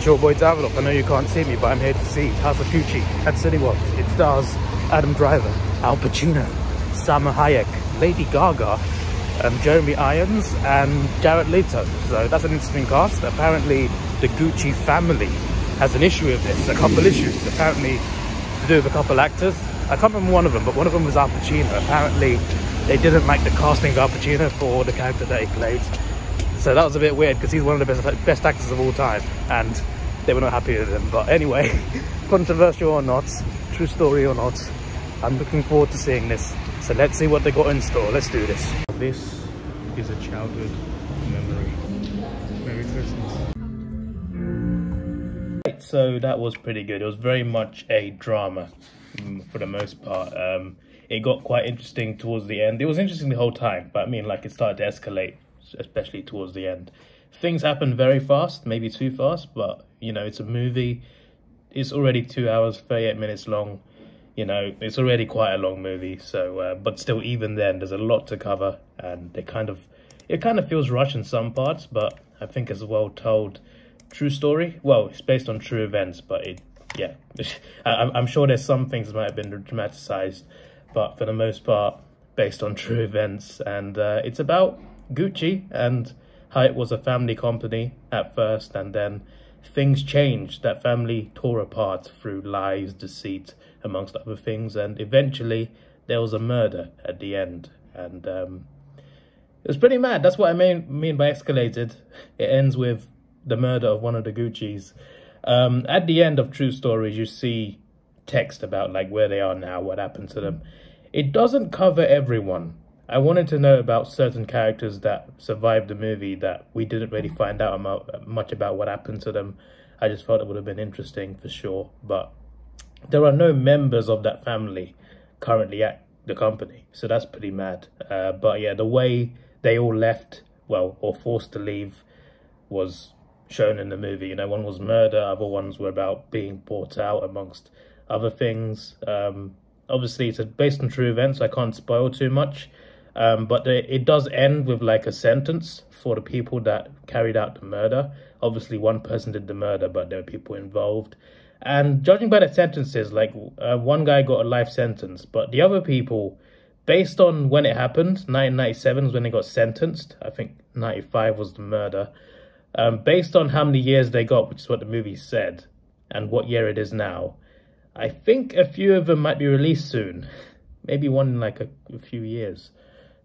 your boy Davidoff. I know you can't see me, but I'm here to see House of Gucci at Cineworld. It stars Adam Driver, Al Pacino, Salma Hayek, Lady Gaga, Jeremy Irons and Jared Leto. So that's an interesting cast. Apparently the Gucci family has an issue with this, a couple issues. Apparently to do with a couple actors. I can't remember one of them, but one of them was Al Pacino. Apparently they didn't like the casting of Al Pacino for the character that he played. So that was a bit weird because he's one of the best actors of all time and they were not happy with him. But anyway, controversial or not, true story or not, I'm looking forward to seeing this. So let's see what they got in store. Let's do this. This is a childhood memory. Merry Christmas. Right, so that was pretty good. It was very much a drama for the most part. It got quite interesting towards the end. It was interesting the whole time, but I mean, like, it started to escalate, especially towards the end. Things happened very fast, maybe too fast, but you know, it's a movie. It's already 2 hours, 38 minutes long. You know, it's already quite a long movie. So, but still, even then, there's a lot to cover, and it kind of feels rushed in some parts, but I think it's a well told, true story. Well, it's based on true events, but yeah, I'm sure there's some things that might have been dramatized, but for the most part, based on true events, and it's about Gucci and how it was a family company at first, and then things changed. That family tore apart through lies, deceit, amongst other things, and eventually there was a murder at the end, and it was pretty mad. That's what I mean by escalated. It ends with the murder of one of the Guccis. At the end of True Stories, you see text about like where they are now, what happened to them. It doesn't cover everyone. I wanted to know about certain characters that survived the movie that we didn't really find out much about what happened to them. I just thought it would have been interesting for sure. But there are no members of that family currently at the company. So that's pretty mad. But yeah, the way they all left, well, or forced to leave, was shown in the movie. You know, one was murder, other ones were about being bought out, amongst other things. Obviously, it's based on true events, so I can't spoil too much. But it does end with like a sentence for the people that carried out the murder. Obviously, one person did the murder, but there were people involved. And judging by the sentences, like one guy got a life sentence, but the other people, based on when it happened, 1997 was when they got sentenced. I think 95 was the murder. Based on how many years they got, which is what the movie said, and what year it is now, I think a few of them might be released soon. Maybe one in like a few years.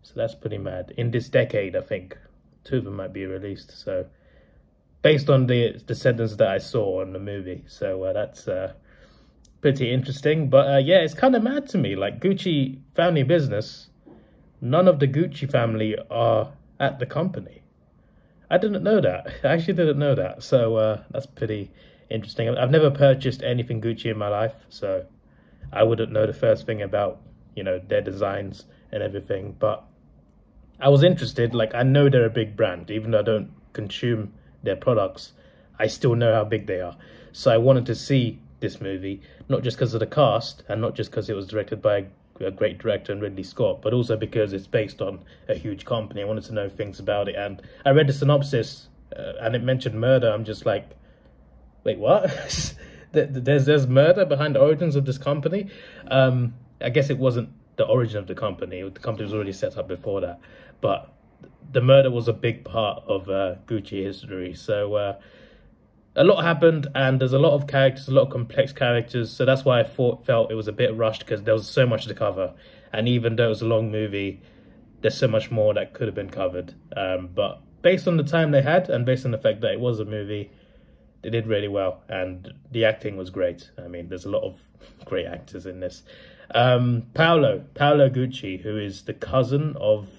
So that's pretty mad. In this decade, I think 2 of them might be released. So based on the sentence that I saw in the movie. So that's pretty interesting. But yeah, it's kind of mad to me. Like, Gucci family business, none of the Gucci family are at the company. I didn't know that. I actually didn't know that. So that's pretty interesting. I've never purchased anything Gucci in my life, so I wouldn't know the first thing about, you know, their designs and everything. But I was interested. Like, I know they're a big brand. Even though I don't consume their products, I still know how big they are. So I wanted to see this movie, not just because of the cast, and not just because it was directed by a great director, Ridley Scott, but also because it's based on a huge company. I wanted to know things about it, and I read the synopsis, and it mentioned murder. I'm just like, wait, what? there's murder behind the origins of this company? I guess it wasn't the origin of the company. The company was already set up before that, but the murder was a big part of Gucci history. So a lot happened, and there's a lot of characters, a lot of complex characters. So that's why I felt it was a bit rushed, because there was so much to cover. And even though it was a long movie, there's so much more that could have been covered. But based on the time they had, and based on the fact that it was a movie, they did really well. And the acting was great. I mean, there's a lot of great actors in this. Paolo Gucci, who is the cousin of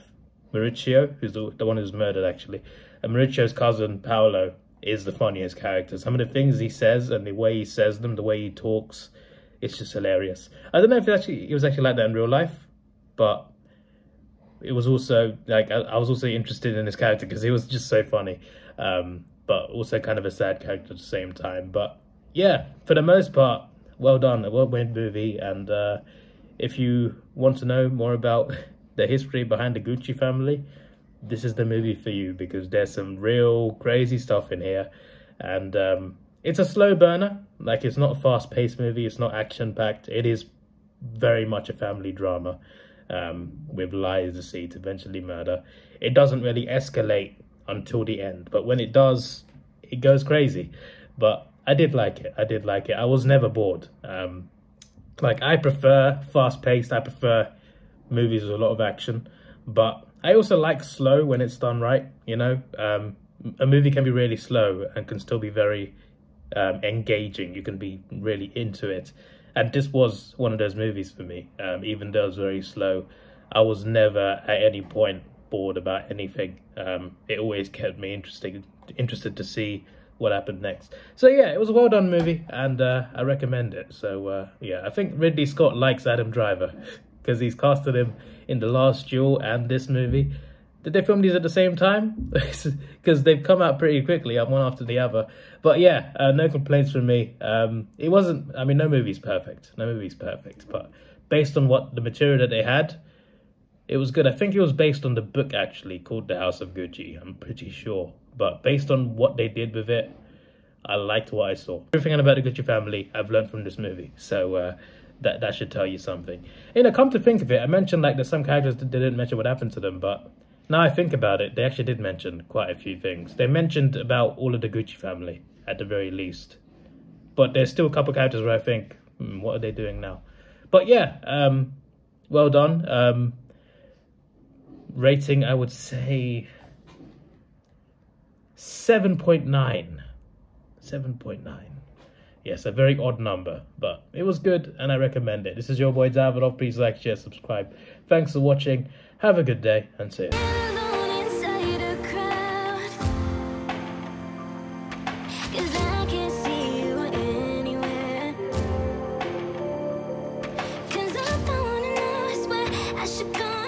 Mauricio, who's the one who's murdered, actually. And Mauricio's cousin, Paolo, is the funniest character. Some of the things he says and the way he says them, the way he talks, it's just hilarious. I don't know if it was actually like that in real life, but it was also like, I was also interested in his character because he was just so funny, but also kind of a sad character at the same time. But yeah, for the most part, well done, a well-made movie. And if you want to know more about the history behind the Gucci family, this is the movie for you, because there's some real crazy stuff in here. And It's a slow burner. Like, it's not a fast-paced movie. It's not action-packed. It is very much a family drama, with lies, deceit, eventually murder. It doesn't really escalate until the end, but when it does, it goes crazy. But I did like it. I did like it. I was never bored. Like, I prefer fast-paced. I prefer movies with a lot of action, but I also like slow when it's done right, you know? A movie can be really slow and can still be very engaging. You can be really into it. And this was one of those movies for me. Even though it was very slow, I was never at any point bored about anything. It always kept me interested to see what happened next. So yeah, it was a well done movie, and I recommend it. So yeah, I think Ridley Scott likes Adam Driver because he's casted him in The Last Duel and this movie. Did they film these at the same time? Because they've come out pretty quickly, one after the other. But yeah, no complaints from me. It wasn't, I mean, no movie's perfect. No movie's perfect. But based on what the material that they had, it was good. I think it was based on the book, actually, called The House of Gucci. I'm pretty sure. But based on what they did with it, I liked what I saw. Everything about the Gucci family, I've learned from this movie. So that should tell you something. You know, come to think of it, I mentioned like there's some characters that didn't mention what happened to them, but now I think about it, they actually did mention quite a few things. They mentioned about all of the Gucci family, at the very least. But there's still a couple characters where I think, what are they doing now? But yeah, well done. Rating, I would say 7.9. 7.9. Yes, a very odd number, but it was good and I recommend it. This is your boy Davidoff. Please like, share, subscribe. Thanks for watching. Have a good day and see you. I should go